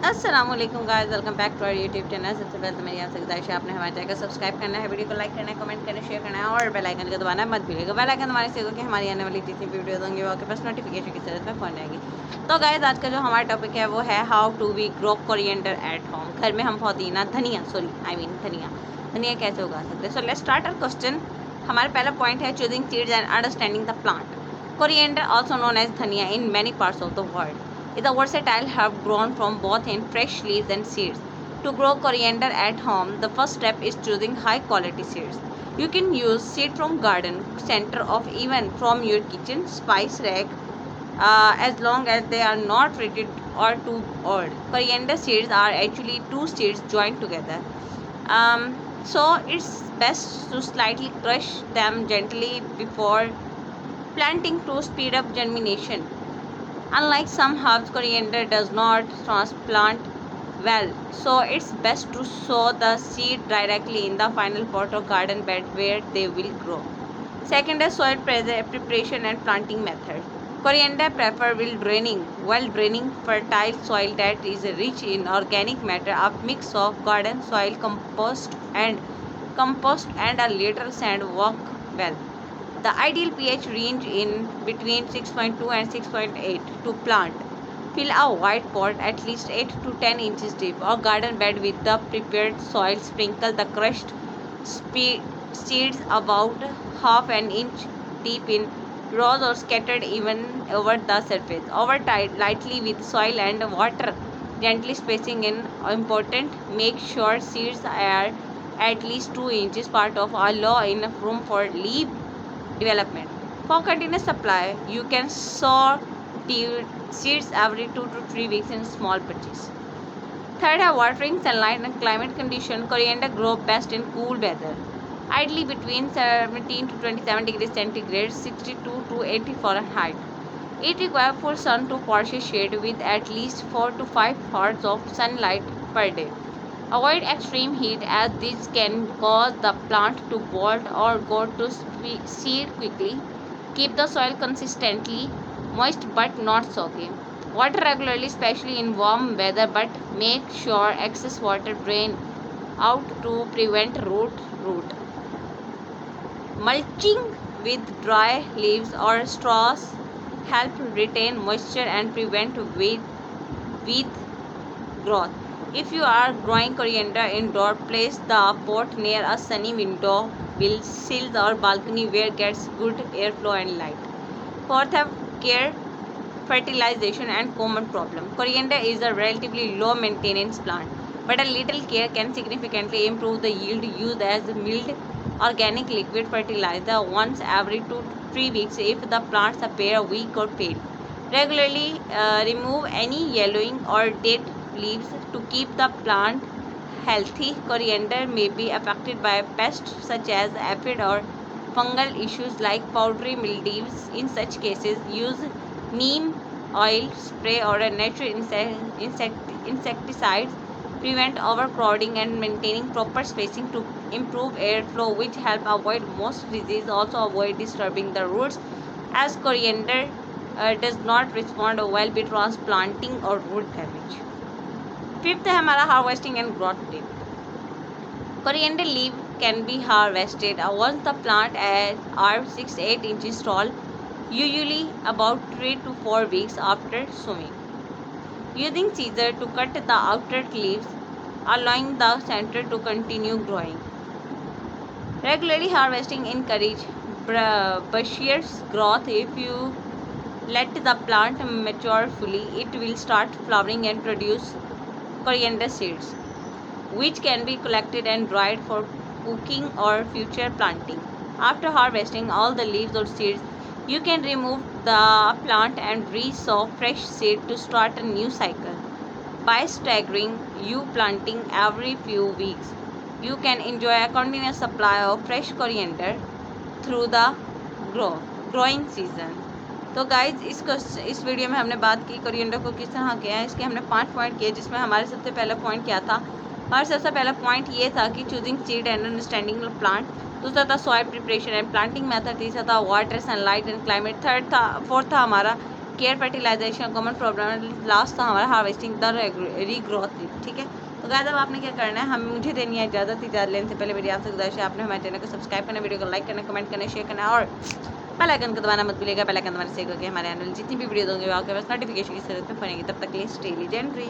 अस्सलाम वालेकुम guys, welcome back to our YouTube channel. सबसे पहले तो मेरी आपसे गुजारिश है, आपने हमारे चैनल को सब्सक्राइब करना है, वीडियो को लाइक करना है, कमेंट करना है, शेयर करना है और बेल आइकन को दबाना मत भूलिएगा। बेल आइकन दबाने से होगा कि हमारी आने वाली जितनी वीडियोस होंगी वो आपके पास नोटिफिकेशन की जरूरत में पहुंच जाएगी। तो गाइस, आज का जो हमारा टॉपिक है वो है how to we grow coriander at home. घर में हम पुदीना धनिया कैसे उगा सकते हैं। So let's start our question. हमारा पहला पॉइंट है choosing seeds and understanding the plant. Coriander, also known as dhania in many parts of the world, is a versatile herb grown from both in fresh leaves and seeds. To grow coriander at home, the first step is choosing high quality seeds. You can use seed from garden, center of even from your kitchen spice rack, as long as they are not treated or too old. Coriander seeds are actually two seeds joined together. Um, so it's best to slightly crush them gently before planting to speed up germination. Unlike some herbs, coriander does not transplant well, so it's best to sow the seed directly in the final pot or garden bed where they will grow. Second is soil preparation and planting method. Coriander prefer well draining fertile soil that is rich in organic matter. A mix of garden soil, compost and a little sand work well. The ideal pH range in between 6.2 and 6.8 to plant. Fill a white pot at least 8 to 10 inches deep or garden bed with the prepared soil. Sprinkle the crushed seeds about half an inch deep in rows or scattered even over the surface. Over lightly with soil and water, gently spacing in important. Make sure seeds are at least 2 inches apart of allow enough room for leaf development. For continuous supply, you can sow seeds every 2 to 3 weeks in small batches. Third, have watering, sunlight, and climate condition. Coriander grow best in cool weather, ideally between 17 to 27 degrees centigrade, 62 to 80 Fahrenheit. It requires full sun to partial shade with at least 4 to 5 hours of sunlight per day. Avoid extreme heat as this can cause the plant to bolt or go to seed quickly. Keep the soil consistently moist but not soggy. Water regularly, especially in warm weather, but make sure excess water drain out to prevent root. Mulching with dry leaves or straws help retain moisture and prevent weed growth. If you are growing coriander indoor, place the pot near a sunny window, sills or balcony where gets good airflow and light. Fourth, have care, fertilization and common problem. Coriander is a relatively low maintenance plant, but a little care can significantly improve the yield. Used as milled organic liquid fertilizer once every 2 to 3 weeks if the plants appear weak or fade. Regularly remove any yellowing or dead leaves to keep the plant healthy. Coriander may be affected by pests such as aphid or fungal issues like powdery mildews. In such cases, use neem oil spray or a natural insecticides. Prevent overcrowding and maintaining proper spacing to improve airflow, which help avoid most disease. Also avoid disturbing the roots as coriander does not respond well with transplanting or root damage. Fifth है हमारा harvesting and growth tip. Coriander leaf can be harvested once the plant are 6-8 inches tall, usually about 3 to 4 weeks after sowing. Using scissor to cut the outer leaves, allowing the center to continue growing. Regularly harvesting encourage bushier growth. If you let the plant mature fully, it will start flowering and produce coriander seeds, which can be collected and dried for cooking or future planting. After harvesting all the leaves or seeds, you can remove the plant and re-sow fresh seed to start a new cycle. By staggering you planting every few weeks, you can enjoy a continuous supply of fresh coriander through the growing season. तो guys इस video में हमने बात की coriander को किस तरह किया है। इसके हमने 5 पॉइंट किए, जिसमें हमारे सबसे पहला पॉइंट क्या था। हमारा सबसे पहला पॉइंट ये था कि choosing seed and understanding plant. दूसरा था soil preparation and planting method. तीसरा था water, sunlight and climate. Fourth था हमारा care fertilization common problem, last था हमारा हार्वेस्टिंग द रीग्रोथ। ठीक है, तो गाइस अब आपने क्या करना है, हम मुझे देनी है इजाज़त। इजाज़त लेने से पहले मेरी आपसे गुजारिश है, आपने हमारे चैनल को सब्सक्राइब करना, वीडियो को लाइक करना, कमेंट करना, शेयर करना और बेल आइकन को दबाना मत भूलिएगा। बेल आइकन दबाने से होगा कि हमारे चैनल जितनी भी वीडियो होंगे वो आपके पास नोटिफिकेशन की जरूरत में पड़ेंगी। तब तक के लिए स्टे लीजेंडरी।